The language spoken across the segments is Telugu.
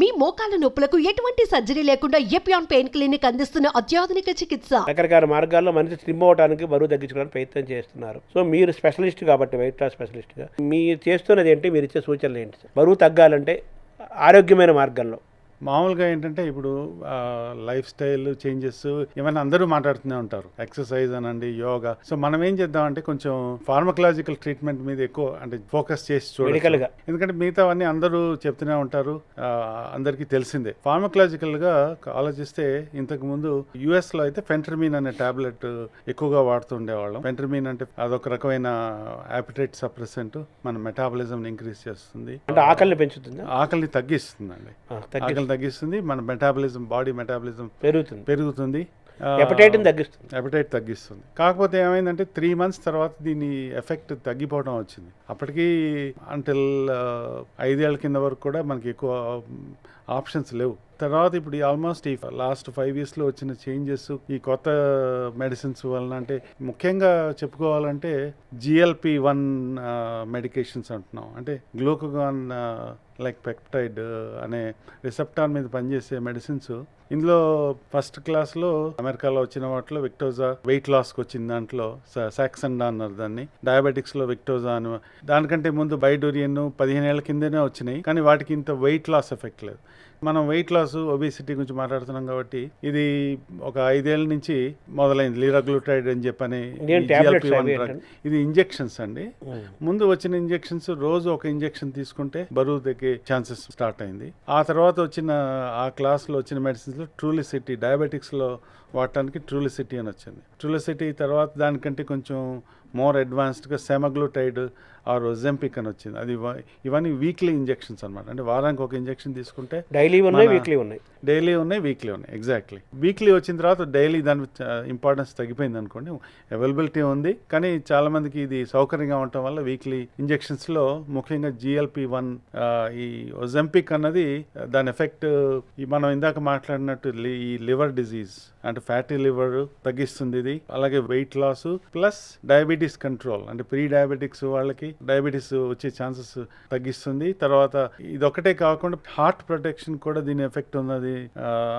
మీ మోకాల నొప్పులకు ఎటువంటి సర్జరీ లేకుండా ఎపియాన్ పెయిన్ క్లినిక్ అందిస్తున్న అత్యాధునిక చికిత్స. రకరకాల మార్గాల్లో మనిషి స్లిమ్ అవడానికి, బరువు తగ్గించుకోవడానికి ప్రయత్నం చేస్తున్నారు. సో మీరు స్పెషలిస్ట్ కాబట్టి, వెయిట్ లాస్ స్పెషలిస్ట్గా మీరు చేస్తున్నది ఏంటి, మీరు ఇచ్చే సూచనలు ఏంటి? బరువు తగ్గాలంటే ఆరోగ్యమైన మార్గంలో మామూలుగా ఏంటంటే ఇప్పుడు లైఫ్ స్టైల్ చేంజెస్ ఏమైనా అందరూ మాట్లాడుతూనే ఉంటారు, ఎక్సర్సైజ్ అనండి, యోగా. సో మనం ఏం చేద్దామంటే కొంచెం ఫార్మకలాజికల్ ట్రీట్మెంట్ మీద ఎక్కువ అంటే ఫోకస్ చేసి చూడాలి. ఎందుకంటే మిగతావన్నీ అందరూ చెప్తూనే ఉంటారు, అందరికీ తెలిసిందే. ఫార్మకలాజికల్ గా ఆలోచిస్తే ఇంతకు ముందు యుఎస్ లో అయితే ఫెంటర్మిన్ అనే టాబ్లెట్ ఎక్కువగా వాడుతుండేవాళ్ళం. ఫెంటర్మిన్ అంటే అదొక రకమైన యాపిటైట్ సప్రెసెంట్, మన మెటాబలిజం ఇంక్రీజ్ చేస్తుంది, ఆకలిని పెంచుతుంది, ఆకలిని తగ్గిస్తుందండి. తగ్గిస్తుంది, మన మెటాబలిజం, బాడీ మెటాబలిజం పెరుగుతుంది, ఎపటైట్ తగ్గిస్తుంది. కాకపోతే ఏమైందంటే 3 months తర్వాత దీని ఎఫెక్ట్ తగ్గిపోవడం వచ్చింది. అప్పటికి అంటిల్ 5 ఏళ్ల కింద వరకు కూడా మనకి ఎక్కువ ఆప్షన్స్ లేవు. తర్వాత ఇప్పుడు ఆల్మోస్ట్ ఈ లాస్ట్ 5 yearsలో వచ్చిన చేంజెస్, ఈ కొత్త మెడిసిన్స్ వలన, అంటే ముఖ్యంగా చెప్పుకోవాలంటే GLP-1 మెడికేషన్స్ అంటున్నాం. అంటే గ్లూకగాన్ లైక్ పెప్టైడ్ అనే రిసెప్టార్ మీద పనిచేసే మెడిసిన్స్. ఇందులో ఫస్ట్ క్లాస్లో అమెరికాలో వచ్చిన వాటిలో విక్టోజా, వెయిట్ లాస్కి వచ్చిన దాంట్లో సాక్సెండా అన్నారు దాన్ని. డయాబెటిక్స్లో విక్టోజా అని, దానికంటే ముందు బైడోరియన్ 15 ఏళ్ల కిందనే వచ్చినాయి, కానీ వాటికి ఇంత వెయిట్ లాస్ ఎఫెక్ట్ లేదు. మనం వెయిట్ లాస్, ఒబేసిటీ గురించి మాట్లాడుతున్నాం కాబట్టి ఇది ఒక 5 ఏళ్ల నుంచి మొదలైంది. లిరాగ్లూటైడ్ అని చెప్పని ఇది ఇంజెక్షన్స్ అండి. ముందు వచ్చిన ఇంజెక్షన్స్ రోజు ఒక ఇంజెక్షన్ తీసుకుంటే బరువు తగ్గే ఛాన్సెస్ స్టార్ట్ అయింది. ఆ తర్వాత వచ్చిన ఆ క్లాస్లో వచ్చిన మెడిసిన్స్ లో ట్రూలిసిటీ, డయాబెటిక్స్ లో వాడటానికి ట్రూలిసిటీ అని వచ్చింది. ట్రూలిసిటీ తర్వాత దానికంటే కొంచెం మోర్ అడ్వాన్స్డ్గా సెమాగ్లూటైడ్ ఆర్ ఒజెంపిక్ అని వచ్చింది. అది ఇవన్నీ వీక్లీ ఇంజెక్షన్స్ అనమాట. అంటే వారానికి ఒక ఇంజెక్షన్ తీసుకుంటే డైలీ ఉన్నాయి, వీక్లీ ఉన్నాయి. ఎగ్జాక్ట్లీ. వీక్లీ వచ్చిన తర్వాత డైలీ దాని ఇంపార్టెన్స్ తగ్గిపోయింది అనుకోండి. అవైలబిలిటీ ఉంది, కానీ చాలా మందికి ఇది సౌకర్యంగా ఉండటం వల్ల వీక్లీ ఇంజెక్షన్స్ లో ముఖ్యంగా GLP-1, ఈ ఒజెంపిక్ అన్నది దాని ఎఫెక్ట్ మనం ఇందాక మాట్లాడినట్టు ఈ లివర్ డిజీజ్ అంటే ఫ్యాటీ లివర్ తగ్గిస్తుంది ఇది. అలాగే weight loss plus diabetes control, అంటే ప్రీ డయాబెటిక్స్ వాళ్ళకి డయాబెటీస్ వచ్చే ఛాన్సెస్ తగ్గిస్తుంది. తర్వాత ఇదొక్కటే కాకుండా హార్ట్ ప్రొటెక్షన్ కూడా దీని ఎఫెక్ట్ ఉన్నది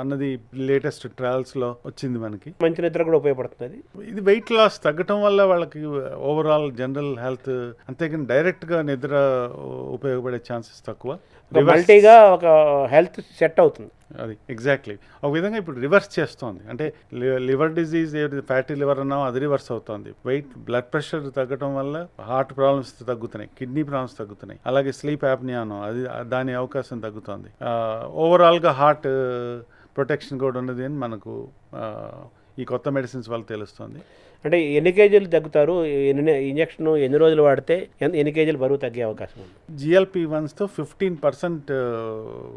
అన్నది లేటెస్ట్ ట్రయల్స్ లో వచ్చింది మనకి. మంచి నిద్ర కూడా ఉపయోగపడుతుంది ఇది. వెయిట్ లాస్ తగ్గటం వల్ల వాళ్ళకి ఓవరాల్ జనరల్ హెల్త్, అంతేకాని డైరెక్ట్ గా నిద్ర ఉపయోగపడే ఛాన్సెస్ తక్కువ. మల్టీగా ఒక హెల్త్ సెట్ అవుతుంది అది. ఎగ్జాక్ట్లీ. ఒక విధంగా ఇప్పుడు రివర్స్ చేస్తోంది. అంటే లివర్ డిజీజ్, ఫ్యాటీ లివర్ అన్నాం, అది రివర్స్ అవుతుంది. బ్లడ్ ప్రెషర్ తగ్గడం వల్ల హార్ట్ ప్రాబ్లమ్స్ తగ్గుతున్నాయి, కిడ్నీ ప్రాబ్లమ్స్ తగ్గుతున్నాయి. అలాగే స్లీప్ యాప్నియా అన్నాం, అది దాని అవకాశం తగ్గుతుంది. ఓవరాల్గా హార్ట్ ప్రొటెక్షన్ కూడా ఉన్నది అని మనకు ఈ కొత్త మెడిసిన్స్ వల్ల తెలుస్తుంది. అంటే ఎన్ని కేజీలు తగ్గుతారు, ఇంజక్షన్ ఎన్ని రోజులు వాడితే ఎన్ని కేజీలు బరువు తగ్గే అవకాశం ఉంది? GLP-1తో 15%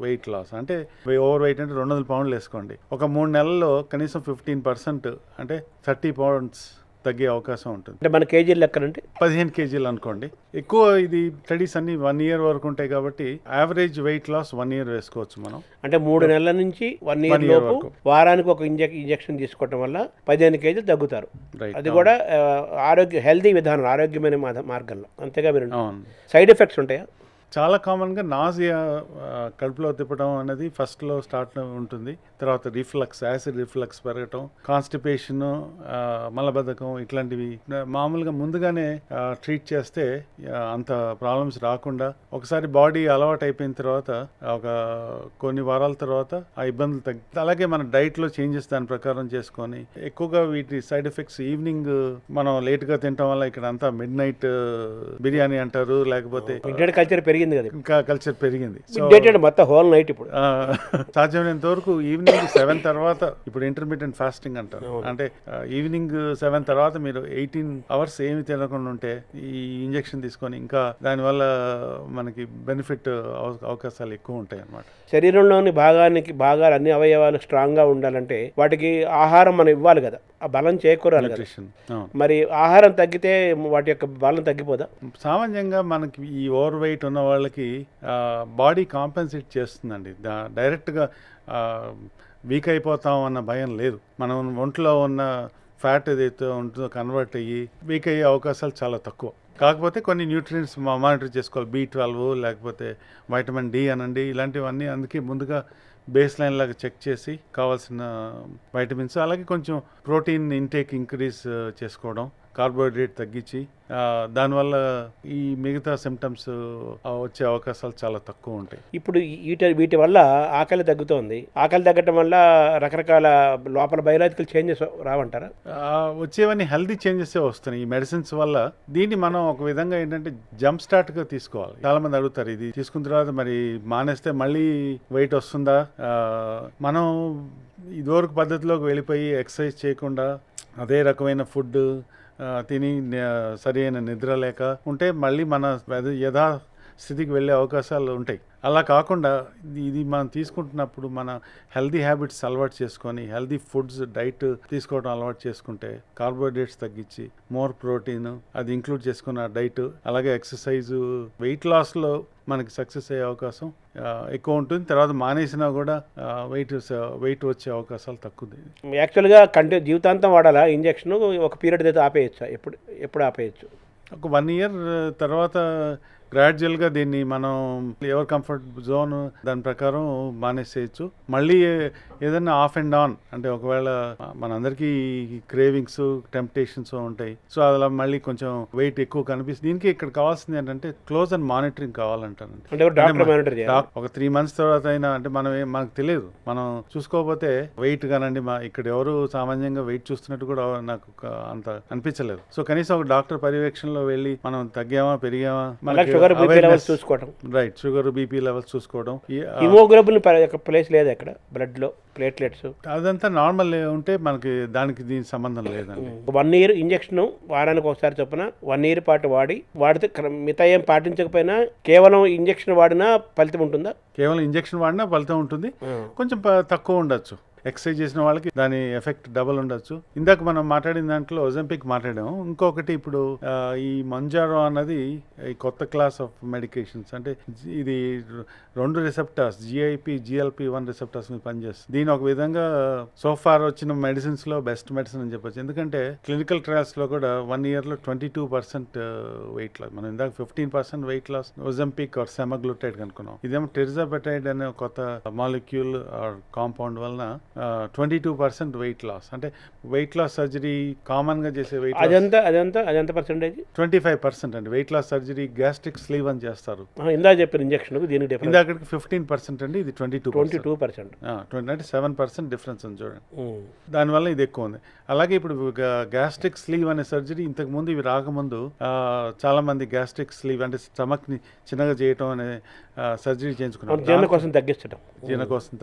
వెయిట్ లాస్. అంటే ఓవర్ వెయిట్ అంటే 200 pounds వేసుకోండి. ఒక 3 నెలల్లో కనీసం 15% అంటే 30 pounds తగ్గే అవకాశం ఉంటుంది. అంటే మన కేజీలు లెక్కనంటే 15 kgs అనుకోండి. ఎక్కువ ఇది స్టడీస్ అన్ని 1 year వరకు ఉంటాయి కాబట్టి యావరేజ్ వెయిట్ లాస్ 1 year వేసుకోవచ్చు మనం. అంటే 3 నెలల నుంచి 1 year లోపు వారానికి ఒక ఇంజెక్షన్ తీసుకోవడం వల్ల 15 kgs తగ్గుతారు. అది కూడా హెల్తీ విధానం, ఆరోగ్యమైన మార్గంలో. అంతేగా మీరు సైడ్ ఎఫెక్ట్స్ ఉంటాయా? చాలా కామన్గా నాజియా, కడుపులో తిప్పడం అనేది ఫస్ట్లో స్టార్ట్ ఉంటుంది. తర్వాత రిఫ్లక్స్, యాసిడ్ రిఫ్లక్స్ పెరగటం, కాన్స్టిపేషన్, మలబద్ధకం, ఇట్లాంటివి మామూలుగా ముందుగానే ట్రీట్ చేస్తే అంత ప్రాబ్లమ్స్ రాకుండా, ఒకసారి బాడీ అలవాటు అయిపోయిన తర్వాత ఒక కొన్ని వారాల తర్వాత ఆ ఇబ్బందులు తగ్గి, అలాగే మన డైట్లో చేంజెస్ దాని ప్రకారం చేసుకొని, ఎక్కువగా వీటి సైడ్ ఎఫెక్ట్స్ ఈవినింగ్ మనం లేట్గా తినటం వల్ల ఇక్కడ అంతా మిడ్ నైట్ బిర్యానీ అంటారు, లేకపోతే కల్చర్ ఇంకా కల్చర్ పెరిగింది. మొత్తం హోల్ నైట్ ఇప్పుడు సాధ్యమైనంత వరకు ఈవినింగ్ 7 తర్వాత, ఇప్పుడు ఇంటర్మీడియట్ ఫాస్టింగ్ అంటారు. అంటే ఈవినింగ్ 7 తర్వాత మీరు 18 hours ఏమి తినకుండా ఉంటే ఈ ఇంజెక్షన్ తీసుకొని ఇంకా దానివల్ల మనకి బెనిఫిట్ అవకాశాలు ఎక్కువ ఉంటాయి అన్నమాట. శరీరంలోని భాగాలు అన్ని అవయవాలు స్ట్రాంగ్ గా ఉండాలంటే వాటికి ఆహారం మనం ఇవ్వాలి కదా, ఆ బలం చేకూరాలి కదా. మరి ఆహారం తగ్గితే వాటి యొక్క బలం తగ్గిపోదా? సామాన్యంగా మనకి ఈ ఓవర్ వెయిట్ ఉన్న వాళ్ళకి బాడీ కాంపెన్సేట్ చేస్తుందండి. డైరెక్ట్గా వీక్ అయిపోతాం అన్న భయం లేదు. మనం ఒంట్లో ఉన్న ఫ్యాట్ ఏదైతే ఉంటుందో కన్వర్ట్ అయ్యి వీక్ అయ్యే అవకాశాలు చాలా తక్కువ. కాకపోతే కొన్ని న్యూట్రియంట్స్ మానిటర్ చేసుకోవాలి, B12 లేకపోతే వైటమిన్ డి అనండి, ఇలాంటివన్నీ అందుకే ముందుగా బేస్ లైన్ లాగా చెక్ చేసి కావాల్సిన వైటమిన్స్, అలాగే కొంచెం ప్రోటీన్ ఇంటేక్ ఇంక్రీజ్ చేసుకోవడం, కార్బోహైడ్రేట్ తగ్గించి, దానివల్ల ఈ మిగతా సిమ్టమ్స్ వచ్చే అవకాశాలు చాలా తక్కువ ఉంటాయి. ఇప్పుడు వీటి వల్ల ఆకలి తగ్గుతోంది. ఆకలి తగ్గటం వల్ల రకరకాల లోపల బయోలాజికల్ చేంజెస్ రావంటారా? వచ్చేవన్నీ హెల్దీ చేంజెస్ వస్తున్నాయి ఈ మెడిసిన్స్ వల్ల. దీన్ని మనం ఒక విధంగా ఏంటంటే జంప్ స్టార్ట్గా తీసుకోవాలి. చాలా మంది అడుగుతారు, ఇది తీసుకున్న తర్వాత మరి మానేస్తే మళ్ళీ వెయిట్ వస్తుందా? మనం ఇదివరకు పద్ధతిలోకి వెళ్ళిపోయి ఎక్సర్సైజ్ చేయకుండా అదే రకమైన ఫుడ్ తిని సరి అయిన నిద్ర లేక ఉంటే మళ్ళీ మన యథాస్థితికి వెళ్ళే అవకాశాలు ఉంటాయి. అలా కాకుండా ఇది మనం తీసుకుంటున్నప్పుడు మన హెల్దీ హ్యాబిట్స్ అలవాటు చేసుకొని హెల్దీ ఫుడ్స్ డైట్ తీసుకోవడం అలవాటు చేసుకుంటే, కార్బోహైడ్రేట్స్ తగ్గించి మోర్ ప్రోటీన్ అది ఇంక్లూడ్ చేసుకున్న డైట్, అలాగే ఎక్సర్సైజ్, వెయిట్ లాస్లో మనకి సక్సెస్ అయ్యే అవకాశం ఎక్కువ ఉంటుంది. తర్వాత మానేసినా కూడా వెయిట్ వచ్చే అవకాశాలు తక్కువ. యాక్చువల్గా జీవితాంతం వాడాలా ఇంజెక్షన్? ఒక పీరియడ్ అయితే ఆపేయచ్చా? ఎప్పుడు ఆపేయచ్చు? ఒక 1 year తర్వాత గ్రాడ్యువల్గా దీన్ని మనం ఎవర్ కంఫర్ట్ జోన్ దాని ప్రకారం మానేసేయచ్చు. మళ్ళీ ఏదైనా ఆఫ్ అండ్ ఆన్ అంటే ఒకవేళ మనందరికీ క్రేవింగ్స్, టెంప్టేషన్స్ ఉంటాయి. సో అలా మళ్ళీ కొంచెం వెయిట్ ఎక్కువ కనిపిస్తుంది. దీనికి ఇక్కడ కావాల్సింది ఏంటంటే క్లోజ్ అండ్ మానిటరింగ్ కావాలంటాను. ఒక 3 months తర్వాత అయినా అంటే మనకు తెలియదు, మనం చూసుకోకపోతే వెయిట్ కానండి. ఇక్కడ ఎవరు సామాన్యంగా వెయిట్ చూస్తున్నట్టు కూడా నాకు అంత అనిపించలేదు. సో కనీసం ఒక డాక్టర్ పర్యవేక్షణలో వెళ్ళి మనం తగ్గామా పెరిగామా, షుగర్ బీపీ లెవెల్స్ చూసుకోవడం. రైట్, షుగర్ బీపీ లెవెల్స్ చూసుకోవడం. హిమోగ్లోబిన్ ప్లేస్ లేదు అక్కడ, బ్లడ్ లో ప్లేట్లెట్స్ అదంతా నార్మల్ ఉంటే మనకి దీనికి సంబంధం లేదండి. 1 year ఇంజెక్షన్ వారానికి ఒకసారి చొప్పున 1 year పాటు వాడితే మిగతా ఏం పాటించకపోయినా కేవలం ఇంజెక్షన్ వాడినా ఫలితం ఉంటుందా? కేవలం ఇంజెక్షన్ వాడినా ఫలితం ఉంటుంది, కొంచెం తక్కువ ఉండొచ్చు. ఎక్సర్సైజ్ చేసిన వాళ్ళకి దాని ఎఫెక్ట్ డబల్ ఉండొచ్చు. ఇందాక మనం మాట్లాడిన దాంట్లో ఒజెంపిక్ మాట్లాడాము. ఇంకొకటి ఇప్పుడు ఈ మంజారో అన్నది ఈ కొత్త క్లాస్ ఆఫ్ మెడికేషన్స్. అంటే ఇది 2 రిసెప్టార్స్, GIP, GLP-1 రిసెప్టార్స్ మీద పనిచేస్తుంది. దీని ఒక విధంగా సోఫార్ వచ్చిన మెడిసిన్స్ లో బెస్ట్ మెడిసిన్ అని చెప్పొచ్చు. ఎందుకంటే క్లినికల్ ట్రయల్స్ లో కూడా 1 year లో 22% వెయిట్ లాస్. మనం ఇందాక 15% weight loss Ozempic or semaglutide కనుక్కున్నాం. ఇదేమో టెరిజాపెటైడ్ అనే కొత్త మాలిక్యూల్ ఆర్ కాంపౌండ్ వలన 22% వెయిట్ లాస్. అంటే వెయిట్ లాస్ సర్జరీ కామన్ గా చేసే వెయిట్ అదంతా పర్సెంటేజ్ 25% అండి. Weight loss surgery gastric sleeve అని చేస్తారు. ఇందాక చెప్పిన ఇంజెక్షన్ ఇందాకటికి 15% అండి, ఇది 22%. అంటే 7% డిఫరెన్స్ అని చూడండి. దానివల్ల ఇది ఎక్కువ ఉంది. అలాగే ఇప్పుడు గ్యాస్ట్రిక్ స్లీవ్ అనే సర్జరీ ఇంతకు ముందు ఇవి రాకముందు చాలా మంది గ్యాస్ట్రిక్ స్లీవ్ అంటే స్టమక్ ని చిన్నగా చేయటం అనే సర్జరీ చేయించుకున్నారు, జీర్ణ కోసం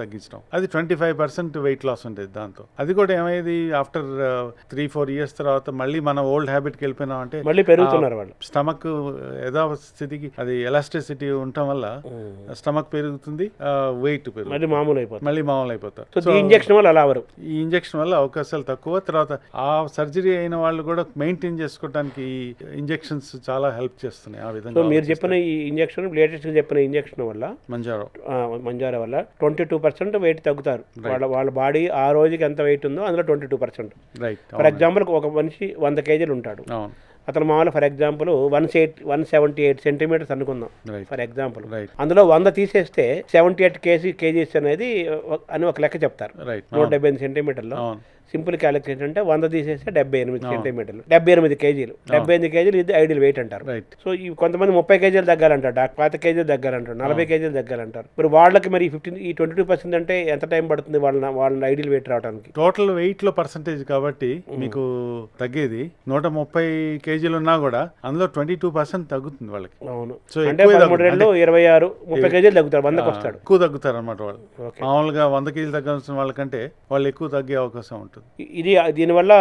తగ్గించడం. అది 25% వెయిట్ లాస్ ఉండేది దాంతో. అది కూడా ఏమైంది, ఆఫ్టర్ 3-4 years తర్వాత మళ్ళీ మన ఓల్డ్ హ్యాబిట్కి వెళ్ళిపోయినాం అంటే మళ్ళీ పెరుగుతున్నారు వాళ్ళు. స్టమక్ యథాస్థితికి అది ఎలాస్టిసిటీ ఉండటం వల్ల స్టమక్ పెరుగుతుంది, వెయిట్ పెరుగుతుంది, మళ్ళీ మామూలు అయిపోతారు. ఈ ఇంజెక్షన్ వల్ల అలా అవరు. ఈ ఇంజెక్షన్ వల్ల అవకాశాలు తక్కువ. తర్వాత ఆ సర్జరీ అయిన వాళ్ళు కూడా మెయింటైన్ చేసుకోవడానికి ఈ ఇంజెక్షన్స్ చాలా హెల్ప్ చేస్తున్నాయి. ఆ విధంగా మీరు చెప్పిన ఈ ఇంజెక్షన్, లేటెస్ట్ చెప్పిన ఇంజెక్షన్ వల్ల మంజారో వల్ల 22% వెయిట్ తగ్గుతారు. వాళ్ళ బాడీ ఆ రోజుకి ఎంత వెయిట్ ఉందో అందులో 22%. ఫర్ ఎగ్జాంపుల్ ఒక మనిషి 100 kg ఉంటాడు. అతను మామూలు ఫర్ ఎగ్జాంపుల్ 178 centimeters అనుకుందాం ఫర్ ఎగ్జాంపుల్. అందులో 100 తీసేస్తే 78 kgs అనేది అని ఒక లెక్క చెప్తారు. 178 centimeters లో సింపుల్ క్యాలిక్యులేషన్ అంటే 100 తీసేస్తే 78 centimeters, 78 kgs. 78 kgs ఇది ఐడియల్ వెయిట్ అంటారు. సో ఈ కొంతమంది 30 kgs తగ్గాలంటారు, 5 kgs తగ్గాలంటారు, 40 kgs తగ్గాలంటారు. మరి వాళ్ళకి మరి 22% అంటే ఎంత టైం పడుతుంది వాళ్ళ ఐడియల్ వెయిట్ రావడానికి? టోటల్ వెయిట్ లో పర్సంటేజ్ కాబట్టి మీకు తగ్గేది 130 kgs ఉన్నా కూడా అందులో 22% తగ్గుతుంది వాళ్ళకి. అవును. సో అంటే 26 30 kgs తగ్గుతారు, 100కి వస్తాడు. ఎక్కువ తగ్గుతారు అనమాట వాళ్ళు. మామూలుగా 100 kgs తగ్గాల్సిన వాళ్ళకంటే వాళ్ళు ఎక్కువ తగ్గే అవకాశం ఉంటుంది. ఇది దీనివల్ల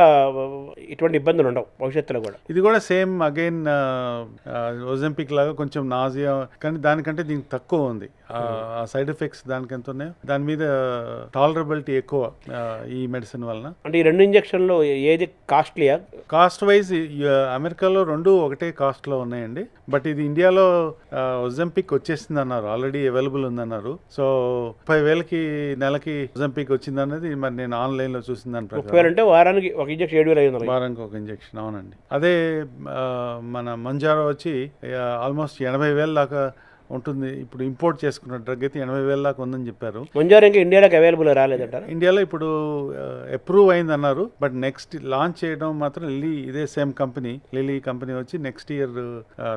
ఇటువంటి ఇబ్బందులు ఉండవు భవిష్యత్తులో కూడా. ఇది కూడా సేమ్ అగైన్ ఒజెంపిక్ లాగా కొంచెం నాజియా, కానీ దానికంటే దీనికి తక్కువ ఉంది. ఆ సైడ్ ఎఫెక్ట్స్ దానికి ఎంత ఉన్నాయో దాని మీద టాలరబిలిటీ ఎక్కువ ఈ మెడిసిన్ వలన. అంటే ఈ 2 ఇంజెక్షన్లు ఏది కాస్ట్లీయా? కాస్ట్ వైజ్ అమెరికాలో 2 ఒకటే కాస్ట్ లో ఉన్నాయండి. బట్ ఇది ఇండియాలో ఒజెంపిక్ వచ్చేసింది అన్నారు, ఆల్రెడీ అవైలబుల్ ఉందన్నారు. సో 30,000కి నెలకి ఒజెంపిక్ వచ్చింది అన్నది మరి నేను ఆన్లైన్ లో చూసిన ప్లాన్ 30,000 అంటే వారానికి ఒక ఇంజెక్షన్ 7,500. వారానికి ఒక ఇంజెక్షన్, అవునండి. అదే మన మంజారో వచ్చి ఆల్మోస్ట్ 80,000 దాకా ఉంటుంది. ఇప్పుడు ఇంపోర్ట్ చేసుకున్న డ్రగ్ అయితే 80,000 దాకా ఉందని చెప్పారు. మంజారో ఇంకా ఇండియాలోకి అవైలబుల్ రాలేదంటారు. ఇండియాలో ఇప్పుడు అప్రూవ్ అయిందన్నారు, బట్ నెక్స్ట్ లాంచ్ చేయడం మాత్రం ఇదే సేమ్ కంపెనీ, లిలీ కంపెనీ వచ్చి నెక్స్ట్ ఇయర్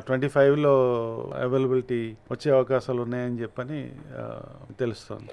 2025లో అవైలబిలిటీ వచ్చే అవకాశాలు ఉన్నాయని చెప్పని తెలుస్తోంది.